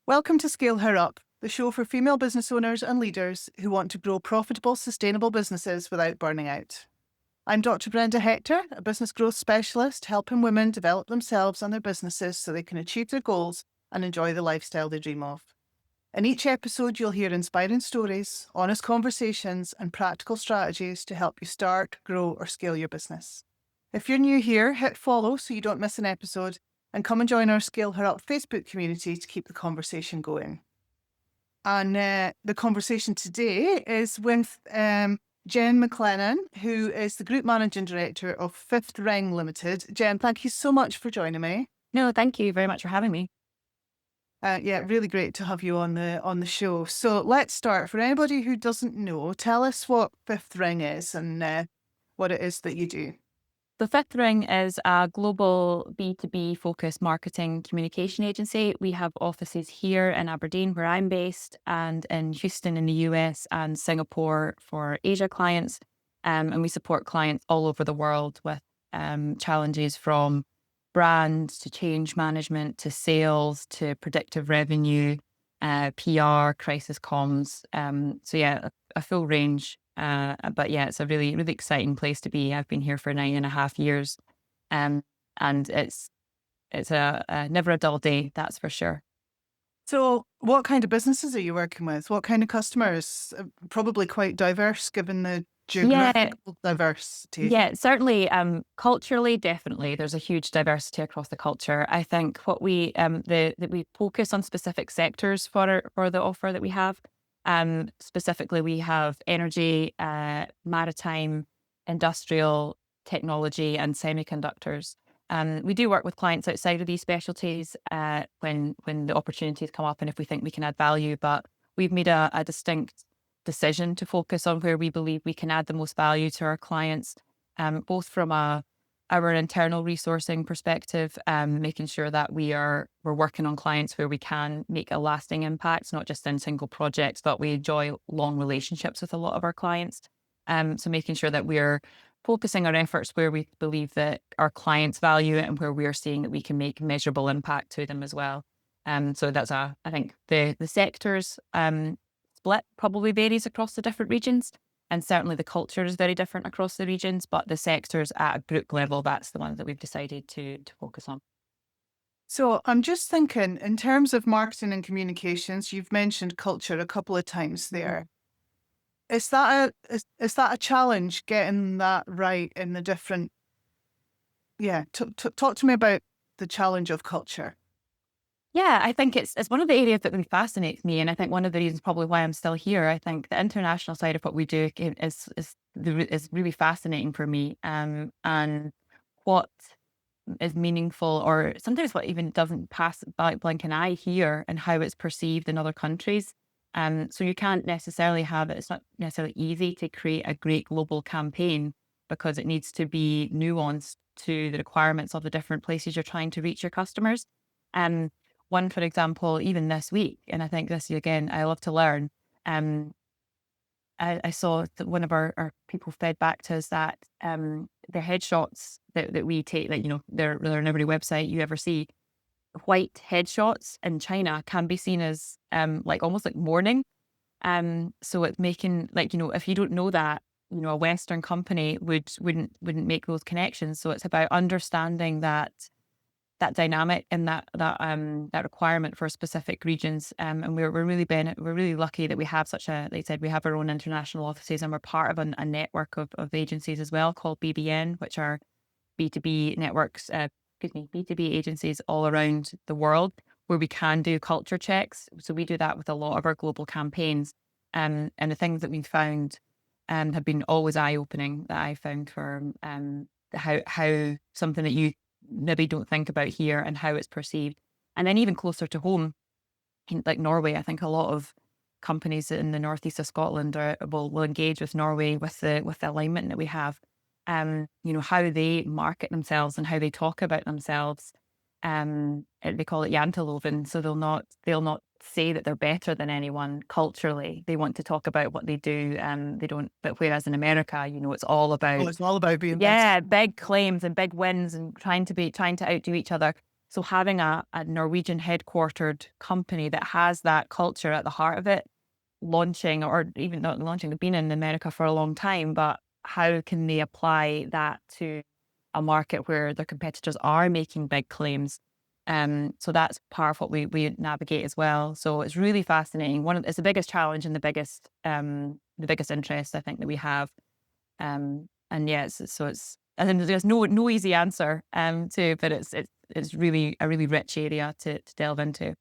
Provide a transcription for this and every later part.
Welcome to Scale Her Up, the show for female business owners and leaders who want to grow profitable, sustainable businesses without burning out. I'm Dr. Brenda Hector, a business growth specialist, helping women develop themselves and their businesses so they can achieve their goals and enjoy the lifestyle they dream of. In each episode, you'll hear inspiring stories, honest conversations, and practical strategies to help you start, grow, or scale your business. If you're new here, hit follow so you don't miss an episode, and come and join our Scale Her Up Facebook community to keep the conversation going. And the conversation today is with Jen McLennan, who is the Group Managing Director of Fifth Ring Limited. Jen, thank you so much for joining me. No, thank you very much for having me. Really great to have you on the show. So let's start. For anybody who doesn't know, tell us what Fifth Ring is and what it is that you do. The Fifth Ring is a global B2B focused marketing communication agency. We have offices here in Aberdeen, where I'm based, and in Houston in the US and Singapore for Asia clients. And we support clients all over the world with challenges from brand to change management to sales to predictive revenue, PR, crisis comms. A full range. But yeah, it's a really, really exciting place to be. I've been here for 9.5 years, and it's a never a dull day, that's for sure. So what kind of businesses are you working with? What kind of customers? Probably quite diverse given the geographical diversity. Yeah, certainly. Culturally, definitely, there's a huge diversity across the culture. I think what we that we focus on specific sectors for the offer that we have. Specifically, we have energy, maritime, industrial, technology, and semiconductors. We do work with clients outside of these specialties when the opportunities come up and if we think we can add value. But we've made a distinct decision to focus on where we believe we can add the most value to our clients, both from our internal resourcing perspective, making sure that we're working on clients where we can make a lasting impact, not just in single projects, but we enjoy long relationships with a lot of our clients. So making sure that we're focusing our efforts where we believe that our clients value it and where we are seeing that we can make measurable impact to them as well. So that's I think the sectors split probably varies across the different regions. And certainly the culture is very different across the regions, but the sectors at a group level, that's the one that we've decided to focus on. So I'm just thinking, in terms of marketing and communications, you've mentioned culture a couple of times there. Is that a challenge getting that right in the different? Yeah, talk to me about the challenge of culture. Yeah, I think it's one of the areas that really fascinates me, and I think one of the reasons probably why I'm still here. I think the international side of what we do is really fascinating for me, and what is meaningful, or sometimes what even doesn't pass by blink an eye here, and how it's perceived in other countries. So you can't necessarily have it. It's not necessarily easy to create a great global campaign because it needs to be nuanced to the requirements of the different places you're trying to reach your customers. Um, One, for example, even this week, and I think this again, I love to learn. I saw that one of our people fed back to us that the headshots that we take, like, they're on every website you ever see, white headshots in China can be seen as like almost like mourning. So it's making, like, if you don't know that, a Western company wouldn't make those connections. So it's about understanding that dynamic and that requirement for specific regions. And we're really lucky that we have like I said, we have our own international offices, and we're part of a network of agencies as well called BBN, which are B2B networks, B2B agencies all around the world where we can do culture checks. So we do that with a lot of our global campaigns. And the things that we've found have been always eye-opening, that I found for how something that you maybe don't think about here and how it's perceived. And then even closer to home, like Norway, I think a lot of companies in the northeast of Scotland will engage with Norway with the alignment that we have. How they market themselves and how they talk about themselves. They call it Janteloven. So they'll not say that they're better than anyone culturally. They want to talk about what they do. They don't. But whereas in America, it's all about It's all about being best. big claims and big wins and trying to outdo each other. So having a Norwegian headquartered company that has that culture at the heart of it, launching, or even not launching, they've been in America for a long time, but how can they apply that to a market where their competitors are making big claims? So that's part of what we navigate as well. So it's really fascinating. It's the biggest challenge and the biggest interest I think that we have. And yeah, and then there's no easy answer to, but it's really a really rich area to delve into.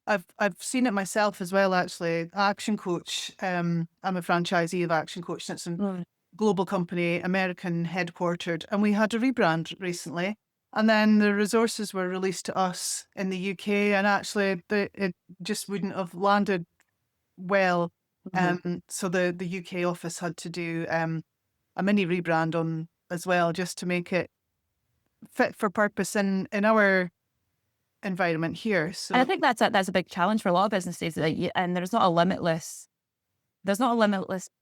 I've seen it myself as well, actually. Action Coach. I'm a franchisee of Action Coach, and it's a Mm. global company, American headquartered, and we had a rebrand recently. And then the resources were released to us in the UK, and actually it just wouldn't have landed well. Mhm. So the UK office had to do a mini rebrand on as well, just to make it fit for purpose in our environment here. And I So think that's a big challenge for a lot of businesses. And there's not a limitless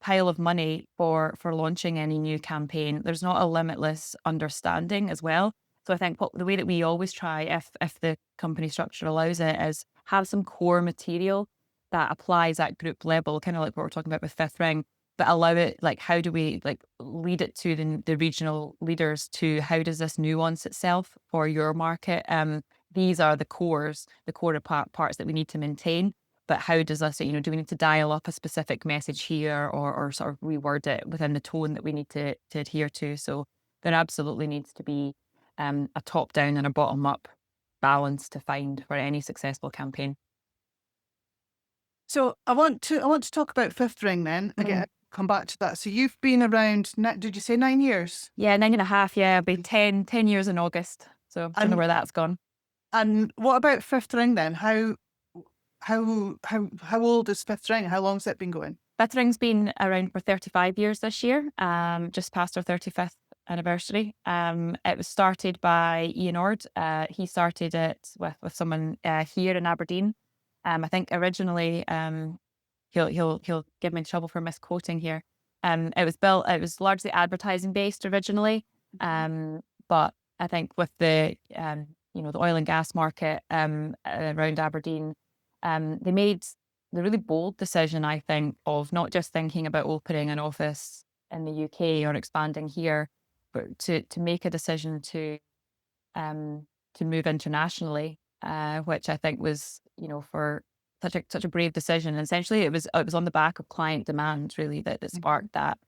pile of money for launching any new campaign. There's not a limitless understanding as well. So I think the way that we always try, if the company structure allows it, is have some core material that applies at group level, kind of like what we're talking about with Fifth Ring, but allow it, like, how do we like lead it to the regional leaders to how does this nuance itself for your market? These are the core parts that we need to maintain. But how does this, do we need to dial up a specific message here, or sort of reword it within the tone that we need to adhere to? So there absolutely needs to be a top down and a bottom up balance to find for any successful campaign. So I want to talk about Fifth Ring then. Mm. Again, come back to that. So you've been around. Did you say 9 years? Yeah, 9.5. Yeah, I've been 10 years in August. So don't know And where that's gone. and what about Fifth Ring then? How old is Fifth Ring? How long's it been going? Bettering's been around for 35 years this year, just past our 35th anniversary. It was started by Ian Ord. He started it with someone here in Aberdeen. I think originally, he'll give me trouble for misquoting here. It was largely advertising based originally. But I think with the oil and gas market around Aberdeen, they made the really bold decision, I think, of not just thinking about opening an office in the UK or expanding here, but to make a decision um, to move internationally, which I think was, for such a brave decision. And essentially, it was on the back of client demand, really, that Mhm. sparked that.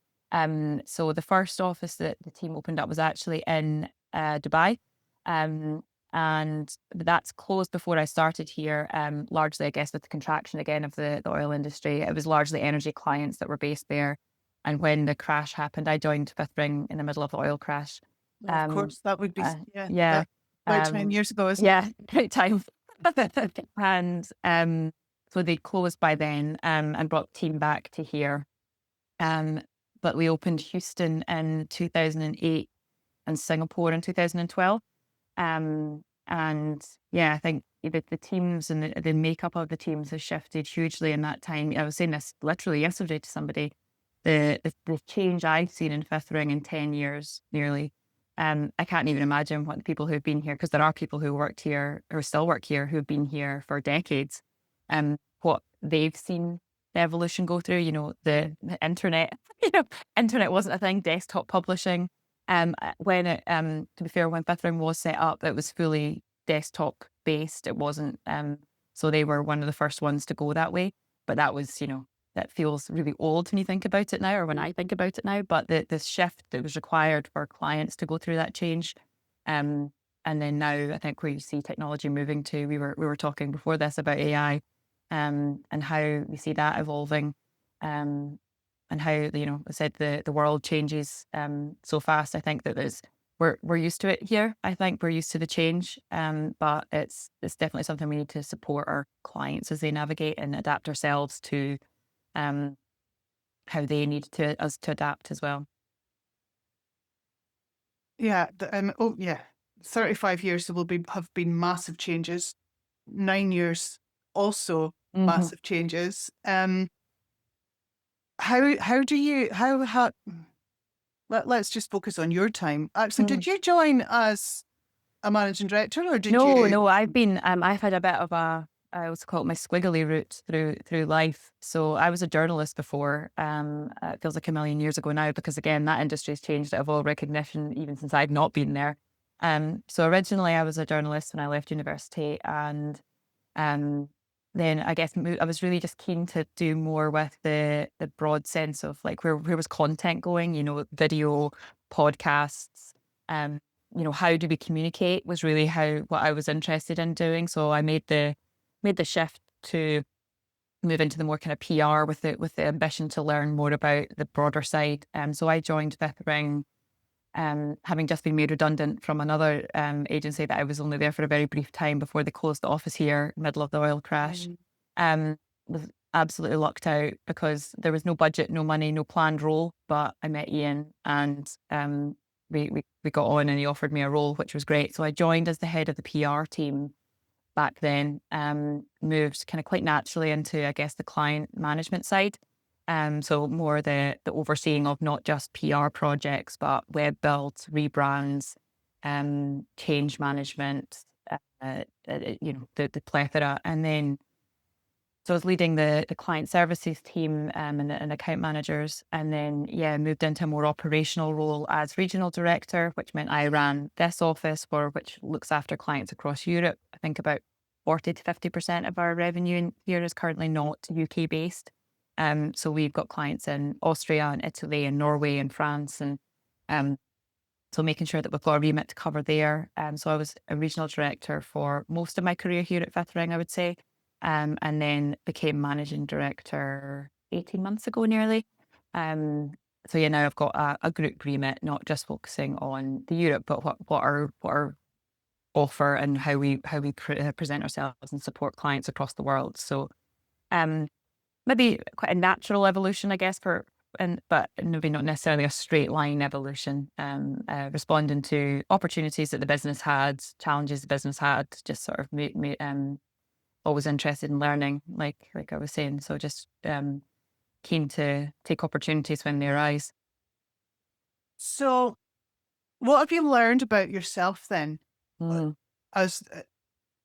So the first office that the team opened up was actually in Dubai. Um, and that's closed before I started here, largely, I guess, with the contraction again of the oil industry. It was largely energy clients that were based there. And when the crash happened, I joined Fifth Ring in the middle of the oil crash. Well, of Um, course, that would be uh, yeah. yeah, That about 10 years ago, isn't it? yeah, great time. And so they closed by then, and brought the team back to here. Um, but we opened Houston in 2008 and Singapore in 2012. And yeah, I think the teams and the makeup of the teams has shifted hugely in that time. I was saying this literally yesterday to somebody. The change I've seen in Fifth Ring in 10 years nearly. I can't even imagine what the people who've been here, because there are people who worked here or still work here who've been here for decades. What they've seen the evolution go through. The internet. Internet wasn't a thing. Desktop publishing. To be fair, when Fifth Ring was set up, it was fully desktop based. It wasn't. So they were one of the first ones to go that way. But that was, that feels really old when you think about it now, or when I think about it now. But the shift that was required for clients to go through that change, and then now I think where you see technology moving to, we were talking before this about AI, and how we see that evolving, and how, I said the world changes so fast. I think that we're used to it here. I think we're used to the change, but it's definitely something we need to support our clients as they navigate and adapt ourselves to um, how they need us to adapt as well. Yeah. Oh, yeah. 35 years, there will have been massive changes. 9 years, also Hmm. massive changes. How do you how let's just focus on your time. Actually, did you join as a managing director, or did No, you? no, I've had a bit of a, I also call it my squiggly route through life. So I was a journalist before. It feels like a million years ago now because again, that industry has changed out of all recognition even since I've not been there. So originally I was a journalist when I left university, and um, then I guess I was really just keen to do more with the broad sense of like where was content going, video, podcasts, um, how do we communicate was really how what I was interested in doing. So I made the shift to move into the more kind of PR with the ambition to learn more about the broader side. So I joined Fifth Ring, having just been made redundant from another agency that I was only there for a very brief time before they closed the office here, middle of the oil crash. Um, was absolutely lucked out because there was no budget, no money, no planned role. But I met Ian, and we got on, and he offered me a role, which was great. So I joined as the head of the PR team back then. Moved kind of quite naturally into, I guess, the client management side. So more the overseeing of not just PR projects, but web builds, rebrands, change management, the plethora. And then so I was leading the client services team, and account managers, and then moved into a more operational role as regional director, which meant I ran this office which looks after clients across Europe. I think about 40 to 50% of our revenue in here is currently not UK based. So we've got clients in Austria and Italy and Norway and France, and um, so making sure that we've got a remit to cover there. So I was a regional director for most of my career here at Fifth Ring, I would say, and then became managing director 18 months ago nearly. So now I've got a group remit, not just focusing on the Europe, but what our offer and how we present ourselves and support clients across the world. So um, maybe quite a natural evolution, I guess, but maybe not necessarily a straight line evolution. Responding to opportunities that the business had, challenges the business had, just sort of always interested in learning, like I was saying. So just keen to take opportunities when they arise. So, what have you learned about yourself then, uh, Mm. as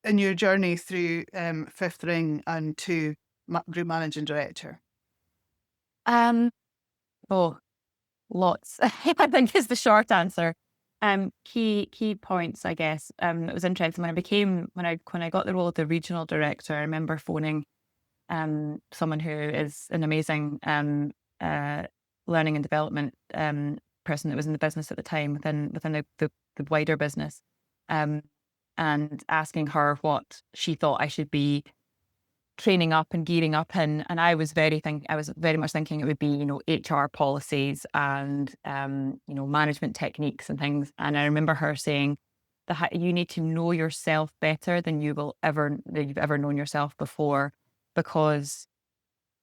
in your journey through Fifth Ring and to group managing director? Um, oh, lots. I think is the short answer. Key points, I guess. It was interesting when I got the role of the regional director. I remember phoning someone who is an amazing uh, learning and development person that was in the business at the time within the wider business, um, and asking her what she thought I should be training up and gearing up in. And I was very much thinking it would be, HR policies and, management techniques and things. And I remember her saying that you need to know yourself better than you've ever known yourself before, because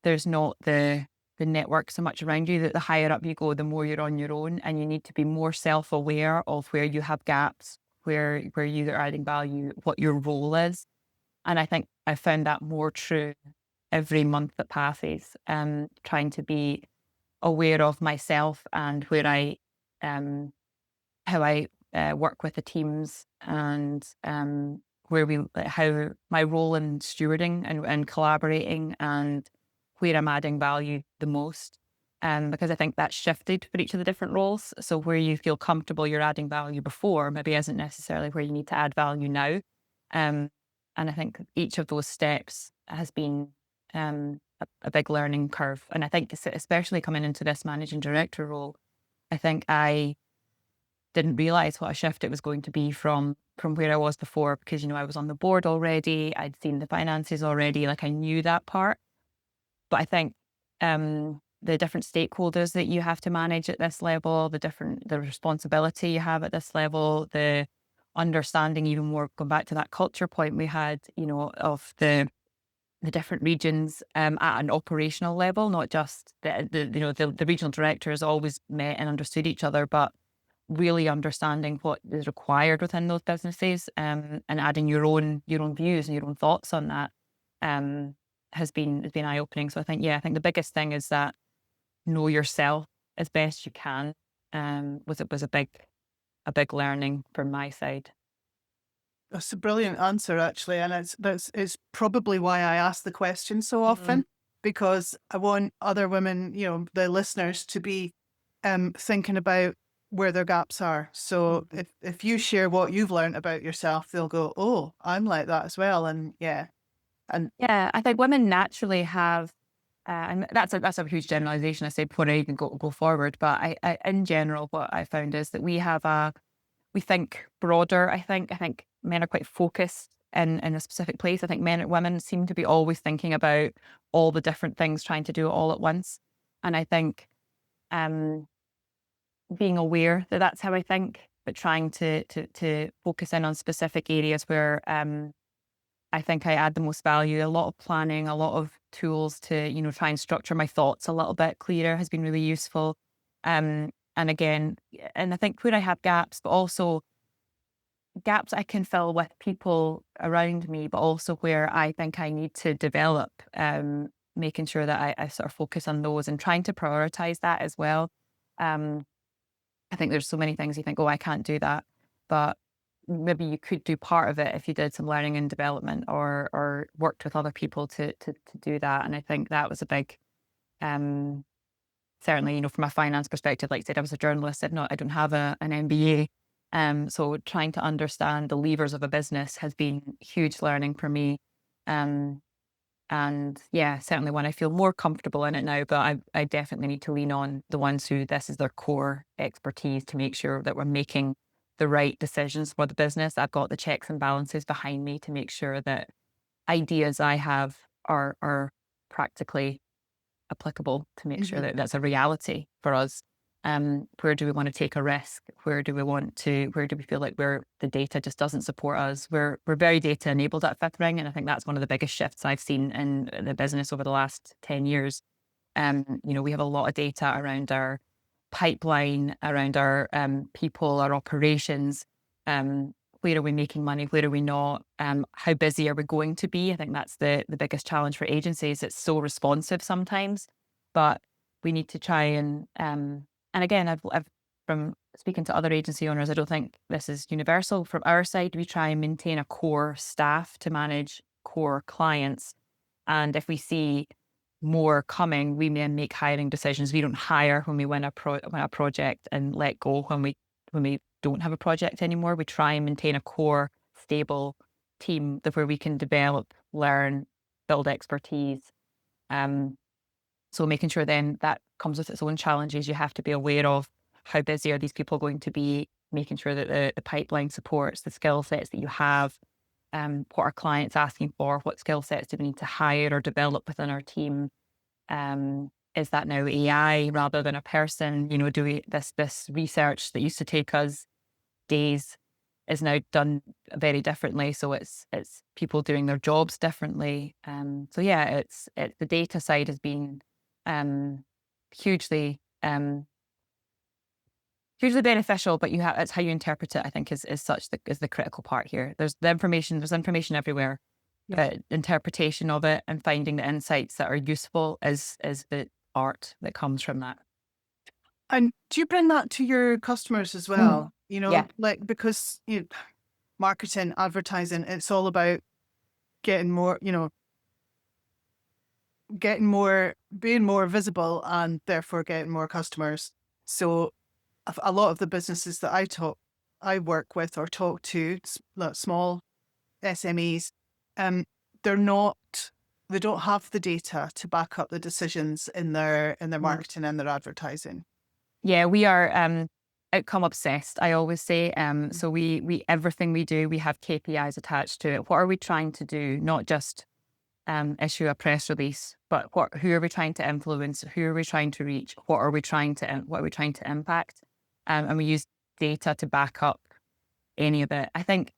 there's not the network so much around you, that the higher up you go, the more you're on your own, and you need to be more self-aware of where you have gaps, where you are adding value, what your role is. And I think I found that more true every month that passes, trying to be aware of myself and um, how I work with the teams, and how my role in stewarding and collaborating, and where I'm adding value the most. Because I think that's shifted for each of the different roles. So where you feel comfortable you're adding value before maybe isn't necessarily where you need to add value now. Um, and I think each of those steps has been a big learning curve. And I think especially coming into this managing director role, I think I didn't realize what a shift it was going to be from where I was before, because I was on the board already, I'd seen the finances already, like I knew that part. But I think the different stakeholders that you have to manage at this level, the responsibility you have at this level, the understanding even more, going back to that culture point we had, of the different regions at an operational level, not just the regional directors always met and understood each other, but really understanding what is required within those businesses, and adding your own views and your own thoughts on that, um, has been eye opening. So I think the biggest thing is that know yourself as best you can. Was a big learning from my side. That's a brilliant answer, actually, and it's probably why I ask the question so often, because I want other women, the listeners, to be thinking about where their gaps are. So Mhm. if you share what you've learned about yourself, they'll go, "Oh, I'm like that as well," and yeah, and Yeah, I think women naturally have, and that's a huge generalization I say before I even go forward. But I in general, what I found is that we think broader. I think men are quite focused in a specific place. I think men and women seem to be always thinking about all the different things, trying to do it all at once. And I think um, being aware that that's how I think, but trying to focus in on specific areas where I think I add the most value. A lot of planning, a lot of tools to, try and structure my thoughts a little bit clearer has been really useful. And again, and I think where I have gaps, but also gaps I can fill with people around me, but also where I think I need to develop, making sure that I sort of focus on those and trying to prioritize that as well. Um, I think there's so many things you think, oh, I can't do that, but maybe you could do part of it if you did some learning and development or worked with other people to do that. And I think that was a big, um, certainly, from a finance perspective, like I said, I was a journalist. I don't have an MBA. So trying to understand the levers of a business has been huge learning for me. Um, and yeah, certainly when I feel more comfortable in it now, but I definitely need to lean on the ones who this is their core expertise to make sure that we're making the right decisions for the business. I've got the checks and balances behind me to make sure that ideas I have are practically applicable to make sure mhm. that that's a reality for us. Where do we want to take a risk? Where do we feel like the data just doesn't support us? We're very data enabled at Fifth Ring. And I think that's one of the biggest shifts I've seen in the business over the last 10 years. We have a lot of data around our pipeline, around our people, our operations. Um, where are we making money? Where are we not? How busy are we going to be? I think that's the biggest challenge for agencies. It's so responsive sometimes, but we need to try and again, I've from speaking to other agency owners, I don't think this is universal. From our side, we try and maintain a core staff to manage core clients. And if we see more coming, we may make hiring decisions. We don't hire when we win a project and let go when we don't have a project anymore. We try and maintain a core, stable team where we can develop, learn, build expertise. Um, so making sure then that comes with its own challenges. You have to be aware of how busy are these people going to be, making sure that the pipeline supports the skill sets that you have. What are clients asking for? What skill sets do we need to hire or develop within our team? Is that now AI rather than a person? Do we this research that used to take us days is now done very differently. So it's people doing their jobs differently. So yeah, it's the data side has been um, hugely hugely beneficial, but it's how you interpret it. I think is such is the critical part here. There's information everywhere, Yeah. but interpretation of it and finding the insights that are useful is the art that comes from that. And do you bring that to your customers as Mm. well? Yeah. Like, because marketing, advertising, it's all about getting more, being more visible and therefore getting more customers. So a lot of the businesses that I work with or talk to, like small SMEs, um, they're not, they don't have the data to back up the decisions in their marketing and their advertising. Yeah, we are outcome obsessed, I always say. So we everything we do, we have KPIs attached to it. What are we trying to do? Not just issue a press release, but who are we trying to influence? Who are we trying to reach? What are we trying to impact? And we use data to back up any of it. I think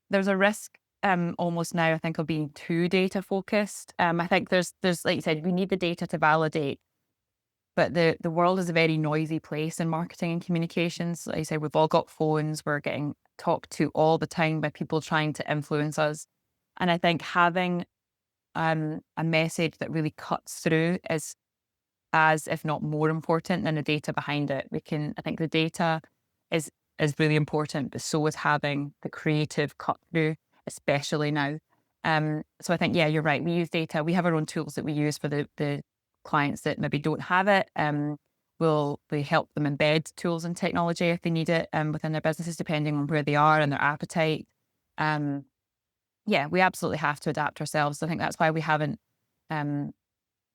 there's a risk almost now, I think, of being too data focused. I think there's like you said, we need the data to validate, but the world is a very noisy place in marketing and communications. Like I say, we've all got phones. We're getting talked to all the time by people trying to influence us. And I think having a message that really cuts through is as, if not more important than the data behind it. I think the data is is really important, but so is having the creative cut through, especially now. So I think, yeah, you're right. We use data. We have our own tools that we use for the clients that maybe don't have it. We help them embed tools and technology if they need it within their businesses, depending on where they are and their appetite. Um, yeah, we absolutely have to adapt ourselves. I think that's why we haven't.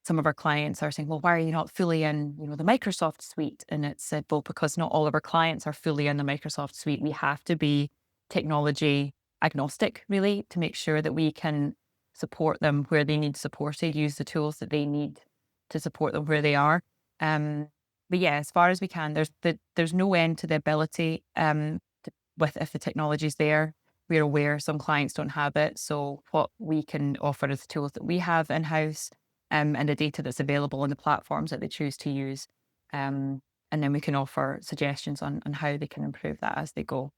Some of our clients are saying, "Well, why are you not fully in, the Microsoft suite?" And it's said, "Well, because not all of our clients are fully in the Microsoft suite. We have to be technology agnostic, really, to make sure that we can support them where they need supported, use the tools that they need to support them where they are." Um, but yeah, as far as we can, there's no end to the ability with if the technology's there. We're aware some clients don't have it. So what we can offer is the tools that we have in-house and the data that's available on the platforms that they choose to use. And then we can offer suggestions on how they can improve that as they go.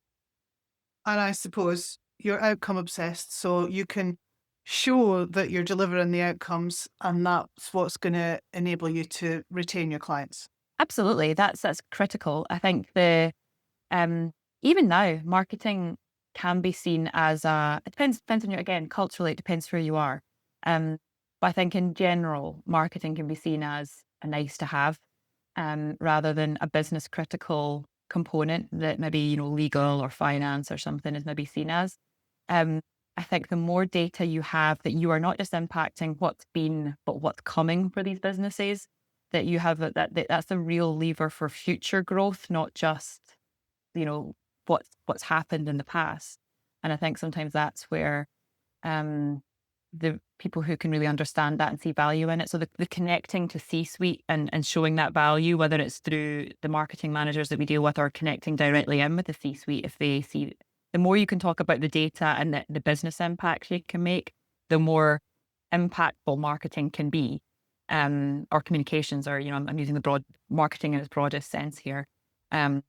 And I suppose you're outcome obsessed, so you can show that you're delivering the outcomes, and that's what's going to enable you to retain your clients. Absolutely. That's critical. I think um even now, marketing can be seen as it depends on you again, culturally, it depends where you are. But I think in general, marketing can be seen as a nice to have, rather than a business critical component that maybe, legal or finance or something is maybe seen as. Um, I think the more data you have that you are not just impacting what's been, but what's coming for these businesses, that you have that's the real lever for future growth, not just, you know, what's happened in the past. And I think sometimes that's where um the people who can really understand that and see value in it. So the connecting to C-suite and showing that value, whether it's through the marketing managers that we deal with or connecting directly in with the C-suite, if they see, the more you can talk about the data and the business impact you can make, the more impactful marketing can be. Or communications, or, I'm using the broad marketing in its broadest sense here. Um,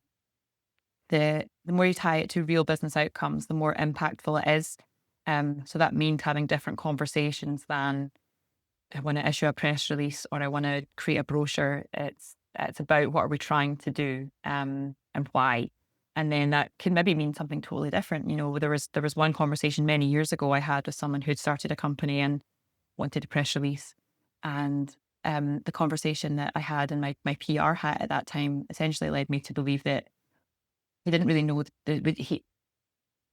the more you tie it to real business outcomes, the more impactful it is. So that means having different conversations than I want to issue a press release or I want to create a brochure. It's about what are we trying to do, and why. And then that can maybe mean something totally different. There was one conversation many years ago I had with someone who'd started a company and wanted a press release. And the conversation that I had in my PR hat at that time essentially led me to believe that he didn't really know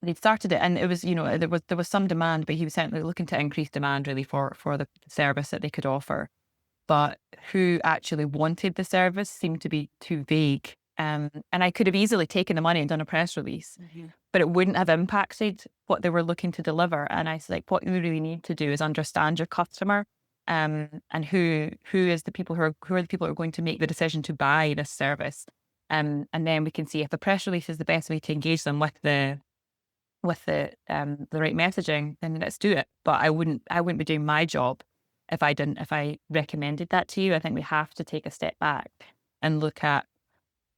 they'd started it, and it was, there was some demand, but he was certainly looking to increase demand really for the service that they could offer. But who actually wanted the service seemed to be too vague. And I could have easily taken the money and done a press release, but it wouldn't have impacted what they were looking to deliver. And I said, like, what you really need to do is understand your customer, and who is the people who are the people who are going to make the decision to buy this service. And then we can see if the press release is the best way to engage them with the right messaging, then let's do it. But I wouldn't be doing my job if I recommended that to you. I think we have to take a step back and look at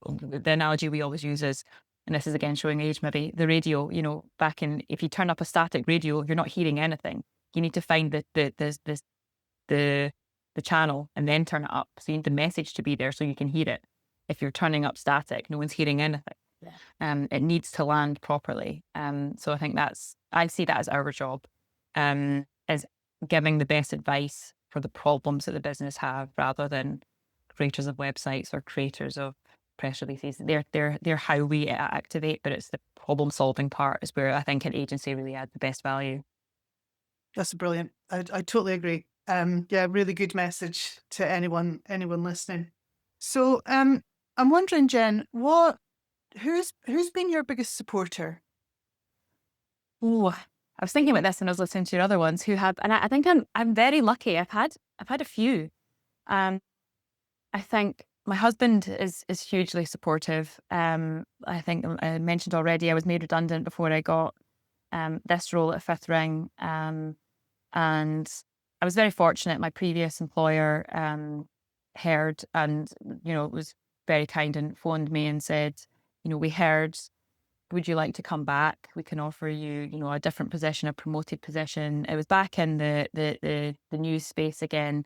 the analogy we always use is, and this is again showing age, maybe the radio. If you turn up a static radio, you're not hearing anything. You need to find the channel and then turn it up. So you need the message to be there so you can hear it. If you're turning up static, no one's hearing anything. It needs to land properly. So I think I see that as our job, is giving the best advice for the problems that the business have, rather than creators of websites or creators of press releases. They're how we activate, but it's the problem solving part is where I think an agency really adds the best value. That's brilliant. I totally agree. Yeah, really good message to anyone listening. So, I'm wondering, Jen, who's been your biggest supporter? Ooh, I was thinking about this when I was listening to your other ones who have, and I think I'm very lucky. I've had a few. Um, I think my husband is hugely supportive. I think I mentioned already I was made redundant before I got this role at Fifth Ring, and I was very fortunate. My previous employer heard and was very kind and phoned me and said, we heard. Would you like to come back? We can offer you, a different position, a promoted position. It was back in the news space again.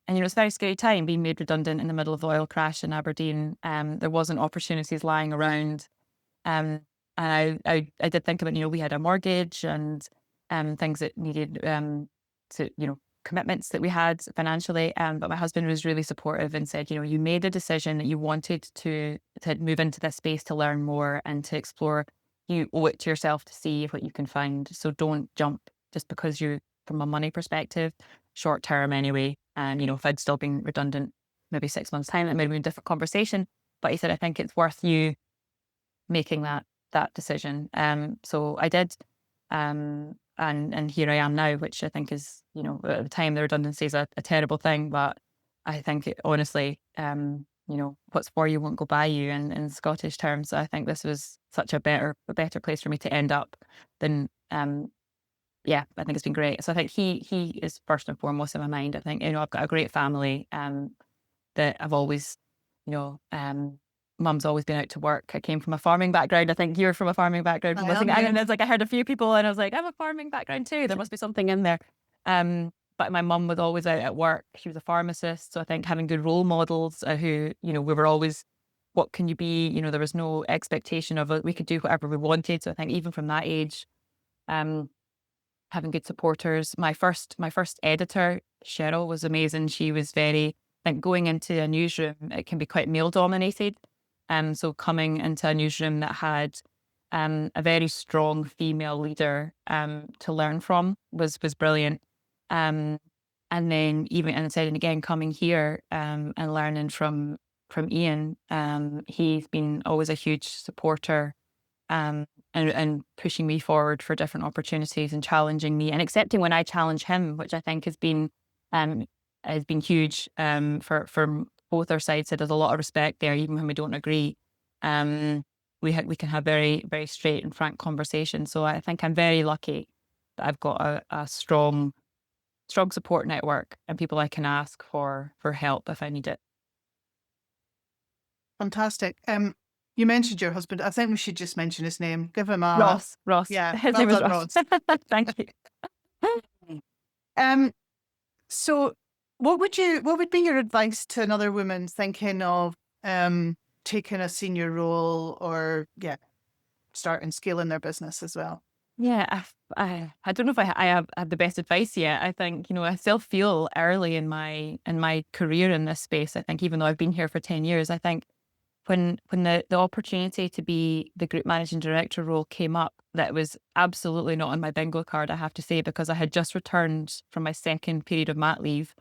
And, it's a very scary time being made redundant in the middle of the oil crash in Aberdeen. There wasn't opportunities lying around. Um, and I did think about, we had a mortgage and things that needed to, commitments that we had financially. But my husband was really supportive and said, you made a decision that you wanted to move into this space to learn more and to explore. You owe it to yourself to see what you can find. So don't jump just because from a money perspective, short term anyway. And, if I'd still been redundant maybe 6 months' time, that may have been a different conversation. But he said, I think it's worth you making that decision. So I did, and here I am now, which I think is, at the time the redundancy is a terrible thing, but I think it, honestly, what's for you won't go by you in Scottish terms. So I think this was such a better place for me to end up than, yeah, I think it's been great. So I think he is first and foremost in my mind. I think, I've got a great family, that I've always, you know, um, mum's always been out to work. I came from a farming background. I think you're from a farming background from I am, listening. yeah. And it's like I heard a few people and I was like, I'm a farming background too. There must be something in there. But my mum was always out at work. She was a pharmacist. So I think having good role models who, we were always, what can you be? There was no expectation of it. We could do whatever we wanted. So I think even from that age, um, having good supporters. My first editor, Cheryl, was amazing. She was very, I think going into a newsroom, it can be quite male dominated. So coming into a newsroom that had a very strong female leader to learn from was brilliant. Um, and then even and said and again coming here and learning from Ian, he's been always a huge supporter and pushing me forward for different opportunities and challenging me and accepting when I challenge him, which I think um, has been huge for both our sides. So there's a lot of respect there, even when we don't agree. Um, we can have very very straight and frank conversations. So I think I'm very lucky that I've got a strong support network and people I can ask for help if I need it. Fantastic. You mentioned your husband. I think we should just mention his name. Give him a Ross. yeah. His Well name is done, Ross. Ross. Thank you. Um, so what would be your advice to another woman thinking of taking a senior role or starting scaling their business as well? Yeah, I don't know if I have the best advice yet. I think, I still feel early in my career in this space. I think even though I've been here for 10 years, I think when the opportunity to be the group managing director role came up, that was absolutely not on my bingo card, I have to say, because I had just returned from my second period of mat leave.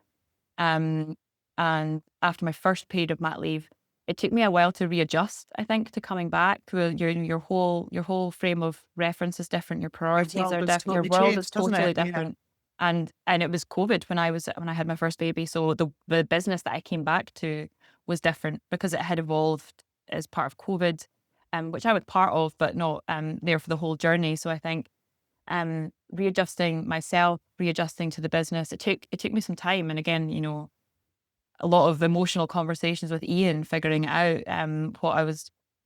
Um, and after my first period of mat leave, it took me a while to readjust, I think, to coming back to your whole frame of reference is different. Your priorities World are has different. Your totally world is changed, hasn't totally it? Yeah. different. And it was COVID when I had my first baby. So the business that I came back to was different because it had evolved as part of COVID, which I was part of, but not there for the whole journey. So I think readjusting myself, readjusting to the business. It took me some time, and again, a lot of emotional conversations with Ian, figuring out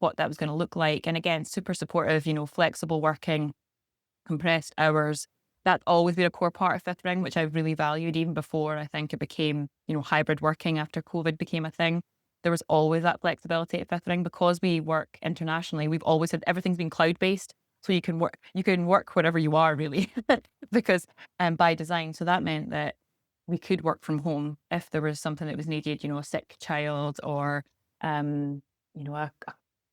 what that was going to look like. And again, super supportive. Flexible working, compressed hours. That's always been a core part of Fifth Ring, which I've really valued even before I think it became, hybrid working after COVID became a thing. There was always that flexibility at Fifth Ring because we work internationally. We've always had everything's been cloud based. So you can work wherever you are really because by design. So that meant that we could work from home if there was something that was needed, a sick child or a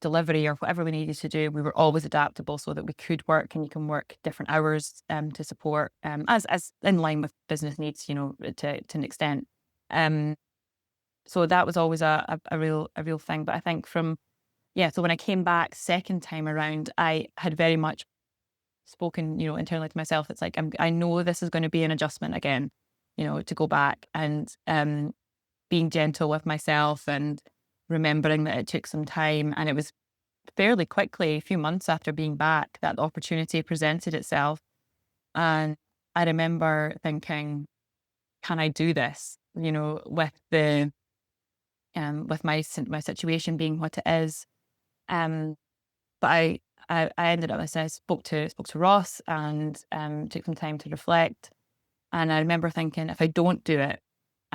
delivery or whatever we needed to do. We were always adaptable so that we could work, and you can work different hours to support as in line with business needs, to an extent. Um, so that was always a real thing. But I think so when I came back second time around, I had very much spoken, internally to myself. It's like I know this is going to be an adjustment again, to go back and being gentle with myself and remembering that it took some time, and it was fairly quickly, a few months after being back, that the opportunity presented itself. And I remember thinking, can I do this? With my situation being what it is. Um, but I ended up, as I spoke to Ross and took some time to reflect. And I remember thinking, if I don't do it,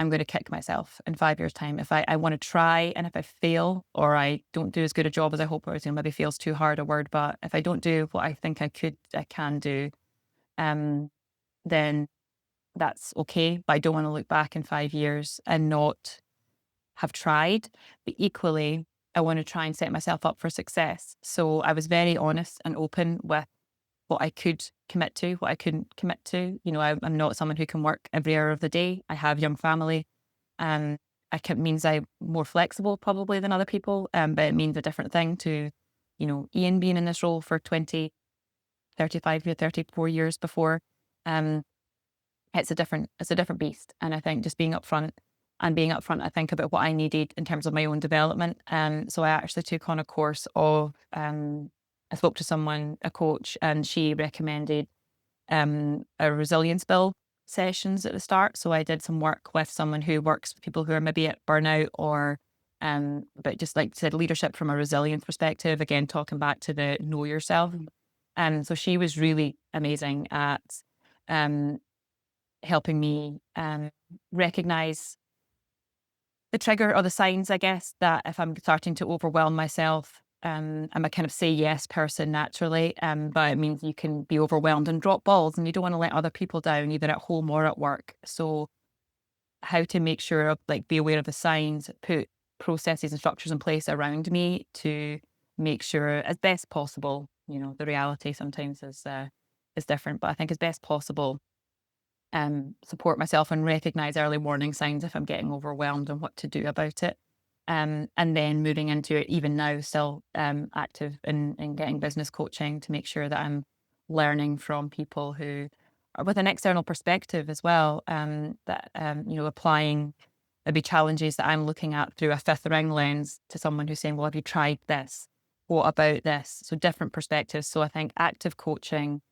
I'm going to kick myself in 5 years' time. If I want to try, and if I fail or I don't do as good a job as I hope, or maybe feels too hard a word, but if I don't do what I think I can do, then that's okay. But I don't want to look back in 5 years and not have tried. But equally, I want to try and set myself up for success. So I was very honest and open with what I could commit to, what I couldn't commit to. I'm not someone who can work every hour of the day. I have young family. Means I'm more flexible probably than other people. But it means a different thing to, Ian being in this role for 20, 35, 34 years before. It's a different beast. And I think just being upfront, I think about what I needed in terms of my own development. So I actually took on a course of, I spoke to someone, a coach, and she recommended a resilience build sessions at the start. So I did some work with someone who works with people who are maybe at burnout or, but just like said, leadership from a resilience perspective, again, talking back to the know yourself. So she was really amazing at helping me recognize the trigger or the signs, I guess, that if I'm starting to overwhelm myself, I'm a kind of say yes person naturally, but it means you can be overwhelmed and drop balls, and you don't want to let other people down, either at home or at work. So, how to make sure of be aware of the signs, put processes and structures in place around me to make sure, as best possible. The reality sometimes is different, but I think as best possible, support myself and recognize early warning signs if I'm getting overwhelmed and what to do about it. And then moving into it, even now, still active in getting business coaching to make sure that I'm learning from people who are with an external perspective as well. Applying maybe challenges that I'm looking at through a fifth ring lens to someone who's saying, well, have you tried this? What about this? So different perspectives. So I think active coaching,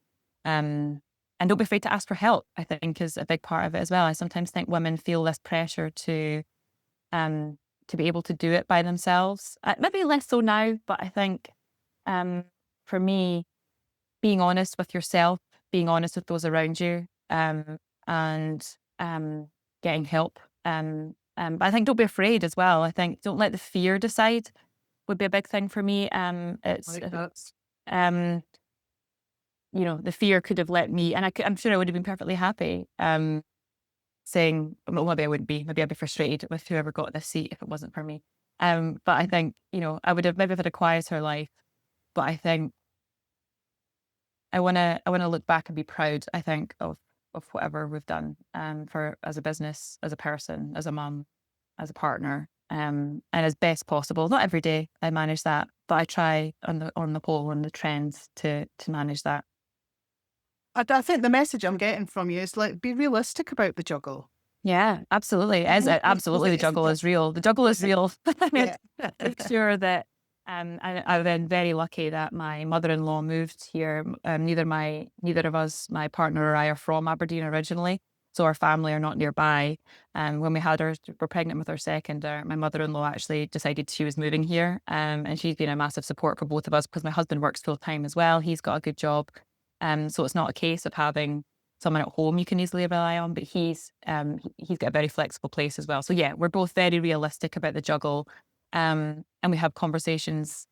and don't be afraid to ask for help, I think, is a big part of it as well. I sometimes think women feel this pressure to be able to do it by themselves. Maybe less so now, but I think for me, being honest with yourself, being honest with those around you, and getting help. But I think don't be afraid as well. I think don't let the fear decide would be a big thing for me. It's Like that. um, the fear could have let me, and I'm sure I would have been perfectly happy, saying, well, maybe I wouldn't be, maybe I'd be frustrated with whoever got this seat if it wasn't for me. But I think, I would have maybe had a quieter life, but I think I want to look back and be proud, I think, of whatever we've done, as a business, as a person, as a mum, as a partner, and as best possible. Not every day I manage that, but I try on the whole, on the trends to manage that. I think the message I'm getting from you is be realistic about the juggle. Yeah, absolutely. Absolutely, the juggle is real. The juggle is real. Yeah. Make sure that I've been very lucky that my mother-in-law moved here. Neither of us, my partner or I, are from Aberdeen originally, so our family are not nearby. When we're pregnant with our second, my mother-in-law actually decided she was moving here, and she's been a massive support for both of us because my husband works full time as well. He's got a good job, so it's not a case of having someone at home you can easily rely on, but he's got a very flexible place as well. So yeah, we're both very realistic about the juggle, and we have conversations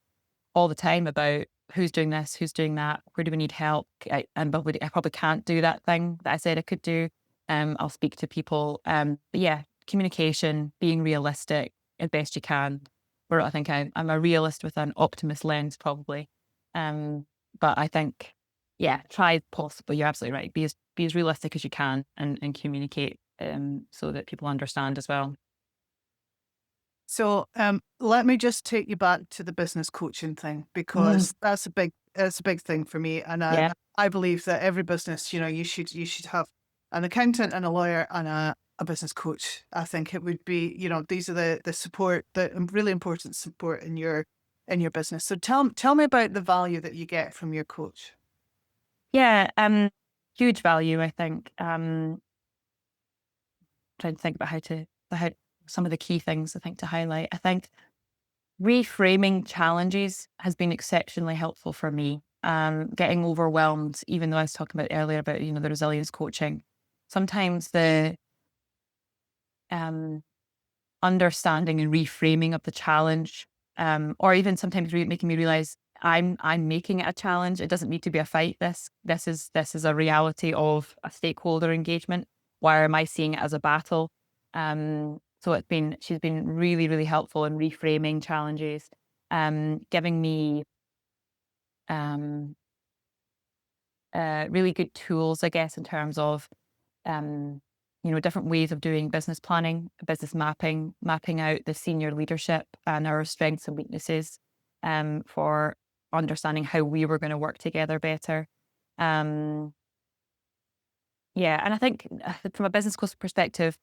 all the time about who's doing this, who's doing that, where do we need help, I probably can't do that thing that I said I could do. I'll speak to people, but yeah, communication, being realistic as best you can. Where I think I'm a realist with an optimist lens, probably. But I think, yeah, try as possible. You're absolutely right. Be as realistic as you can and communicate, so that people understand as well. So let me just take you back to the business coaching thing Mm. because that's a big thing for me, and Yeah. I believe that every business, you should have an accountant and a lawyer and a business coach. I think it would be, these are the support, the really important support in your business. So tell me about the value that you get from your coach. Yeah. Huge value, I think. Trying to think about how some of the key things I think to highlight. I think reframing challenges has been exceptionally helpful for me. Getting overwhelmed, even though I was talking about earlier about, the resilience coaching. Sometimes understanding and reframing of the challenge, or even sometimes making me realize I'm making it a challenge. It doesn't need to be a fight. This is a reality of a stakeholder engagement. Why am I seeing it as a battle? So she's been really, really helpful in reframing challenges, giving me um, really good tools, I guess, in terms of um, different ways of doing business planning, business mapping out the senior leadership and our strengths and weaknesses, for understanding how we were going to work together better. Um, yeah, and I think from a business coach perspective,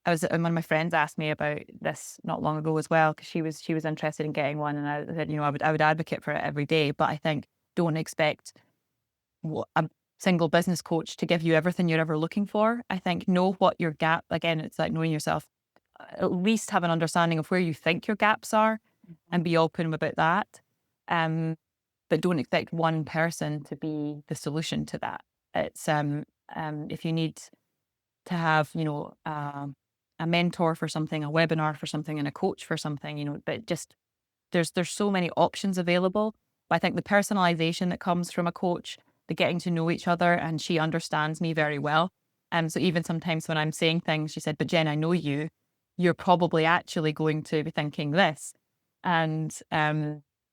one of my friends asked me about this not long ago as well, because she was interested in getting one, and I said, I would advocate for it every day, but I think don't expect a single business coach to give you everything you're ever looking for. I think know what your gap, again, it's like knowing yourself, at least have an understanding of where you think your gaps are and be open about that. But don't expect one person to be the solution to that. It's if you need to have, a mentor for something, a webinar for something, and a coach for something, but just there's so many options available. But I think the personalization that comes from a coach, the getting to know each other, and she understands me very well. So even sometimes when I'm saying things, she said, "But Jen, I know you. You're probably actually going to be thinking this." And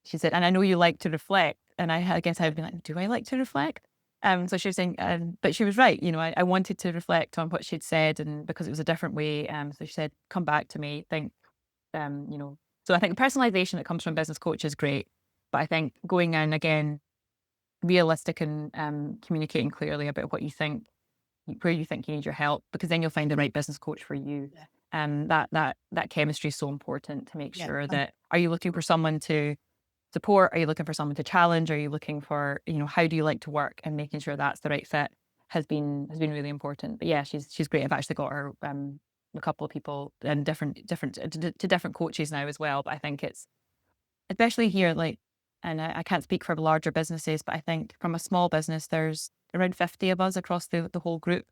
she said, "And I know you like to reflect." And I guess I'd be like, "Do I like to reflect?" So she was saying, but she was right. I wanted to reflect on what she'd said, and because it was a different way. So she said, "Come back to me, think, you know." So I think the personalization that comes from business coach is great, but I think going in again, realistic and communicating clearly about what you think, where you think you need your help, because then you'll find the right business coach for you. Yeah. That chemistry is so important to make Yeah. sure that, are you looking for someone to support? Are you looking for someone to challenge? Are you looking for, how do you like to work? And making sure that's the right fit has been really important. But yeah, she's great. I've actually got her a couple of people and different to different coaches now as well. But I think it's, especially here, like, and I can't speak for larger businesses, but I think from a small business, there's around 50 of us across the whole group.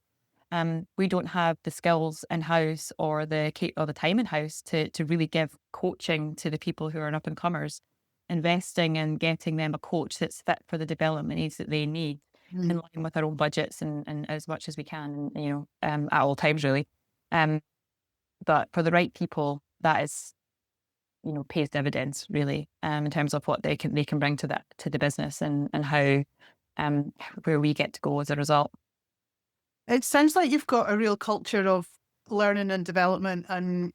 We don't have the skills in house or the time in house to really give coaching to the people who are up and comers, investing and getting them a coach that's fit for the development needs that they need, in Mm. line with our own budgets and as much as we can, and, at all times really. Um, but for the right people, that is, pays dividends really, in terms of what they can bring to the business, and how, where we get to go as a result. It sounds like you've got a real culture of learning and development and,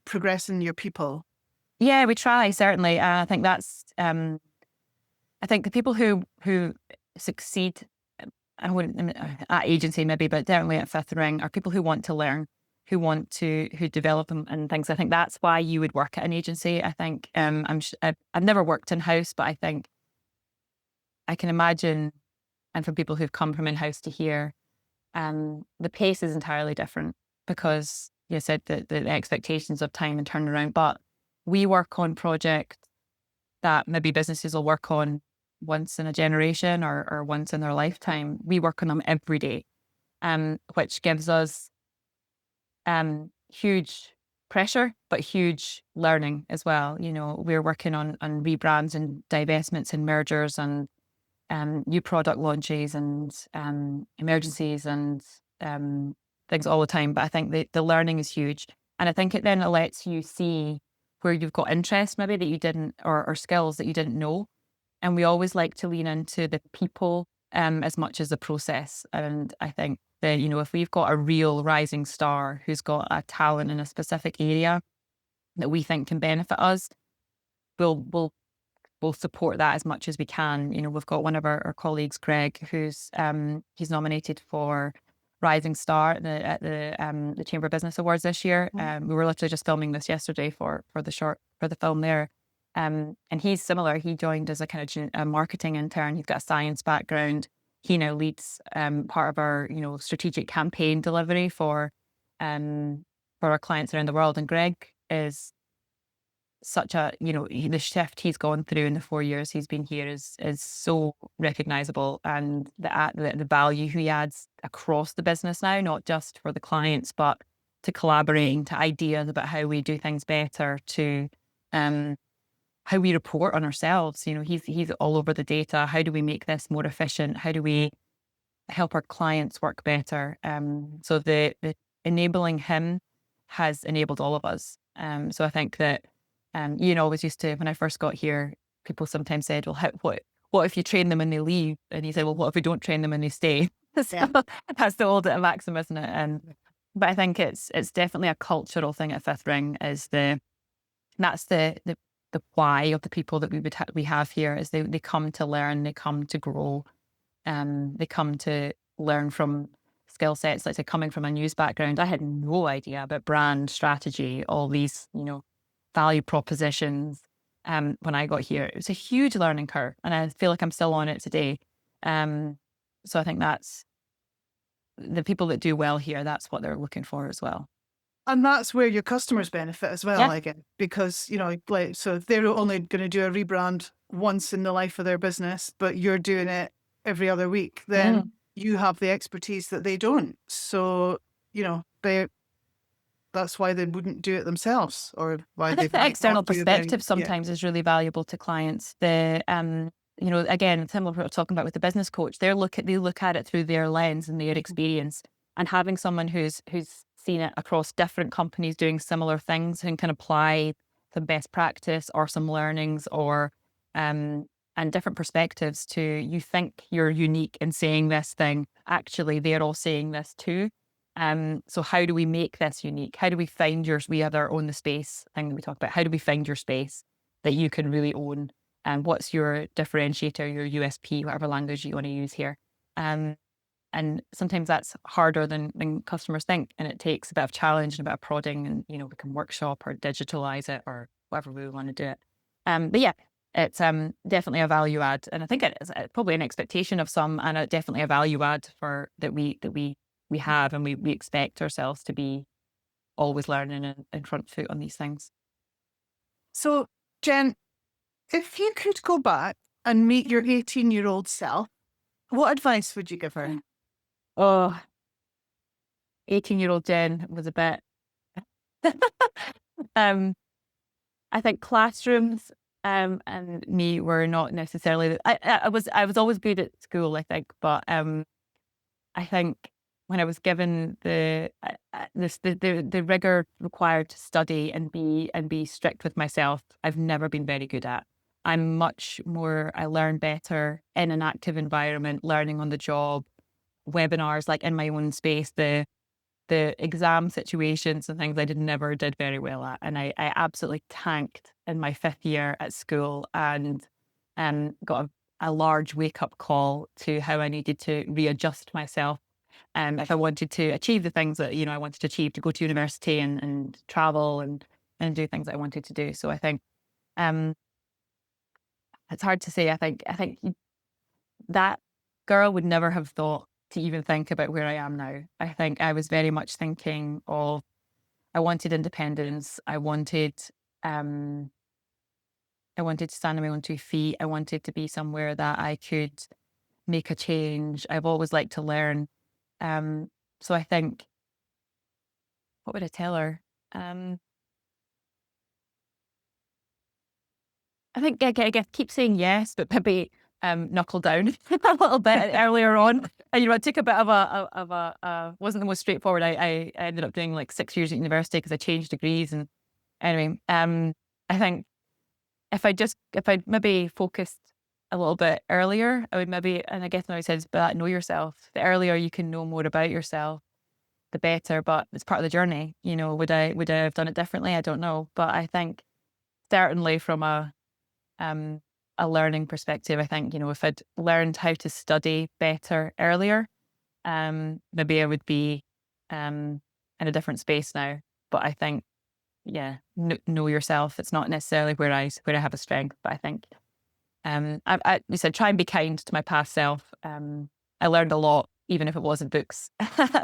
progressing your people. Yeah, we try, certainly. I think that's, I think the people who succeed, I wouldn't, at agency maybe, but definitely at Fifth Ring, are people who want to learn, who develop and things. I think that's why you would work at an agency. I think, I've never worked in house, but I think I can imagine, and from people who've come from in house to here, the pace is entirely different, because you said that the expectations of time and turnaround, but we work on projects that maybe businesses will work on once in a generation, or once in their lifetime. We work on them every day, which gives us huge pressure, but huge learning as well. We're working on rebrands and divestments and mergers and new product launches and emergencies and things all the time. But I think the learning is huge. And I think it then lets you see where you've got interest maybe that you didn't, or skills that you didn't know. And we always like to lean into the people, as much as the process. And I think that, if we've got a real rising star who's got a talent in a specific area that we think can benefit us, we'll support that as much as we can. We've got one of our colleagues, Greg, he's nominated for Rising Star at the Chamber of Business Awards this year. We were literally just filming this yesterday for the film there. And he's similar. He joined as a kind of a marketing intern. He's got a science background. He now leads part of our strategic campaign delivery for our clients around the world. And Greg is such a, the shift he's gone through in the 4 years he's been here is so recognizable, and the value he adds across the business now, not just for the clients, but collaborating, to ideas about how we do things better, to how we report on ourselves. He's all over the data. How do we make this more efficient? How do we help our clients work better? So the enabling him has enabled all of us. So I think that Ian always used to, when I first got here, people sometimes said, well, what if you train them and they leave? And he said, well, what if we don't train them and they stay? So Yeah. that's the old maxim, isn't it? But I think it's definitely a cultural thing at Fifth Ring. That's the why of the people that we have here, is they come to learn, they come to grow, they come to learn from skill sets. Like, say, coming from a news background, I had no idea about brand strategy, all these, value propositions. When I got here, it was a huge learning curve, and I feel like I'm still on it today. So I think that's the people that do well here. That's what they're looking for as well. And that's where your customers benefit as well, Yeah. I guess, because, so they're only going to do a rebrand once in the life of their business, but you're doing it every other week, then you have the expertise that they don't. So, that's why they wouldn't do it themselves, or why I they think the might external not do them. perspective sometimes is really valuable to clients. Again, similar to what we're talking about with the business coach, they look at it through their lens and their experience, and having someone who's seen it across different companies doing similar things and can apply some best practice or some learnings, or and different perspectives to, you think you're unique in saying this thing, actually they're all saying this too. So how do we make this unique? How do we find yours? We have our own the space thing that we talk about. How do we find your space that you can really own? And what's your differentiator, your USP, whatever language you want to use here? And sometimes that's harder than customers think. And it takes a bit of challenge and a bit of prodding, and, we can workshop or digitalize it or whatever we want to do it. But yeah, it's definitely a value add. And I think it's probably an expectation of some, and definitely a value add that we have, and we expect ourselves to be always learning and in front foot on these things. So, Jen, if you could go back and meet your 18-year-old self, what advice would you give her? Oh, 18-year-old Jen was a bit, um, I think classrooms, and me were not necessarily, I was always good at school, I think, but, I think when I was given the rigor required to study and be strict with myself, I've never been very good at. I learn better in an active environment, learning on the job, webinars, like in my own space. The exam situations and things I never did very well at. And I absolutely tanked in my 5th year at school, and got a large wake up call to how I needed to readjust myself. If I wanted to achieve the things that, I wanted to achieve, to go to university and travel and do things that I wanted to do. So I think um, it's hard to say. I think that girl would never have thought to even think about where I am now. I think I was very much thinking of, I wanted independence. I wanted to stand on my own 2 feet. I wanted to be somewhere that I could make a change. I've always liked to learn. So I think, what would I tell her? I think, I guess keep saying yes, but maybe knuckle down a little bit earlier on. And, it took a bit of wasn't the most straightforward. I ended up doing like 6 years at university because I changed degrees. And anyway, I think if I maybe focused a little bit earlier, I would maybe, and I guess now I said, but know yourself. The earlier you can know more about yourself, the better. But it's part of the journey. Would I have done it differently? I don't know. But I think certainly from a learning perspective, I think, if I'd learned how to study better earlier, maybe I would be in a different space now. But I think, yeah, know yourself. It's not necessarily where I have a strength, but I think you said try and be kind to my past self. I learned a lot, even if it wasn't books,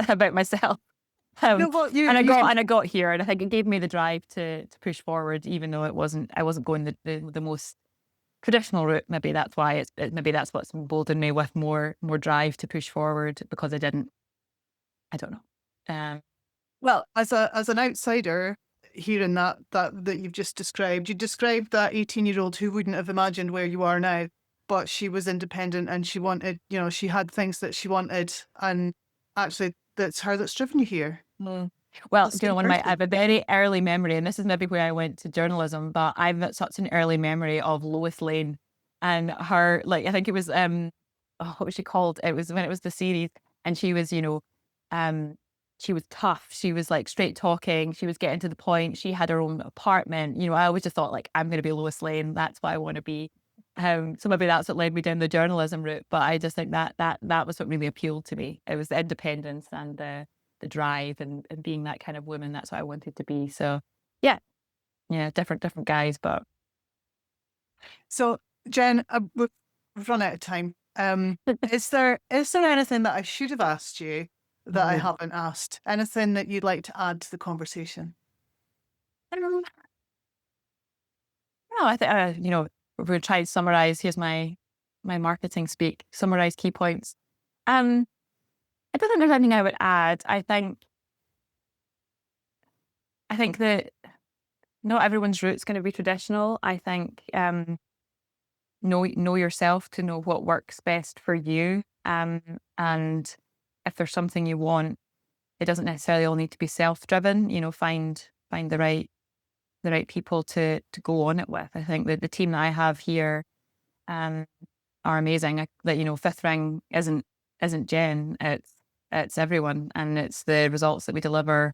about myself. No, well, And I got here, and I think it gave me the drive to push forward, even though I wasn't going the most traditional route. Maybe that's why maybe that's what's emboldened me with more drive to push forward, because I don't know. Well, as an outsider hearing that you've just described, you described that 18-year-old who wouldn't have imagined where you are now, but she was independent and she wanted, she had things that she wanted, and actually that's her that's driven you here. Mm. Well, That's you the know, one of my I person. have a very early memory, and this is maybe where I went to journalism, but I've got such an early memory of Lois Lane and her, like, I think it was, oh, what was she called? It was when it was the series, and she was, um, she was tough. She was like straight talking. She was getting to the point. She had her own apartment. I always just thought like, I'm going to be Lois Lane. That's what I want to be. So maybe that's what led me down the journalism route. But I just think that was what really appealed to me. It was the independence and the drive and being that kind of woman. That's what I wanted to be. So yeah, yeah, different guys, but So, Jen, we've run out of time. Is there anything that I should have asked you that I um, haven't asked? Anything that you'd like to add to the conversation? no, I think we're going to try to summarize. Here's my marketing speak. Summarize key points. I don't think there's anything I would add. I think that not everyone's route's going to be traditional. I think know yourself to know what works best for you. And if there's something you want, it doesn't necessarily all need to be self-driven. Find the right people to go on it with. I think that the team that I have here um, are amazing. Fifth ring isn't Jen. It's everyone, and it's the results that we deliver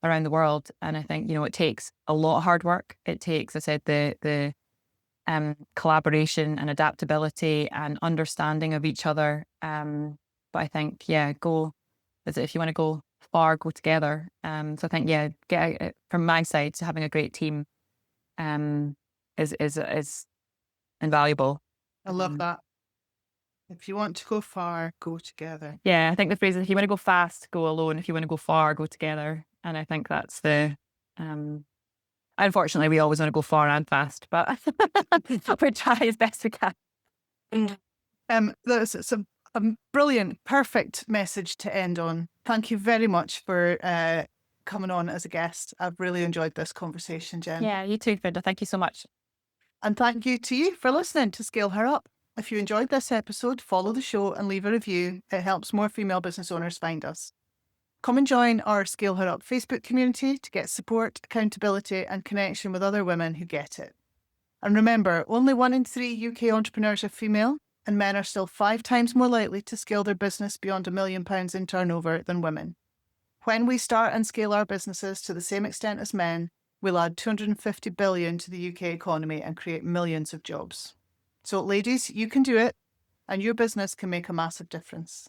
around the world. And I think it takes a lot of hard work. It takes, I said, the collaboration and adaptability and understanding of each other. But I think, yeah, if you want to go far, go together. So I think, yeah, from my side, so having a great team is invaluable. I love that. If you want to go far, go together. Yeah, I think the phrase is if you want to go fast, go alone. If you want to go far, go together. And I think that's um unfortunately we always want to go far and fast, but we try as best we can. That's a brilliant, perfect message to end on. Thank you very much for coming on as a guest. I've really enjoyed this conversation, Jen. Yeah, you too, Brenda. Thank you so much. And thank you to you for listening to Scale Her Up. If you enjoyed this episode, follow the show and leave a review. It helps more female business owners find us. Come and join our Scale Her Up Facebook community to get support, accountability, and connection with other women who get it. And remember, only 1 in 3 UK entrepreneurs are female, and men are still 5 times more likely to scale their business beyond £1 million in turnover than women. When we start and scale our businesses to the same extent as men, we'll add 250 billion to the UK economy and create millions of jobs. So, ladies, you can do it, and your business can make a massive difference.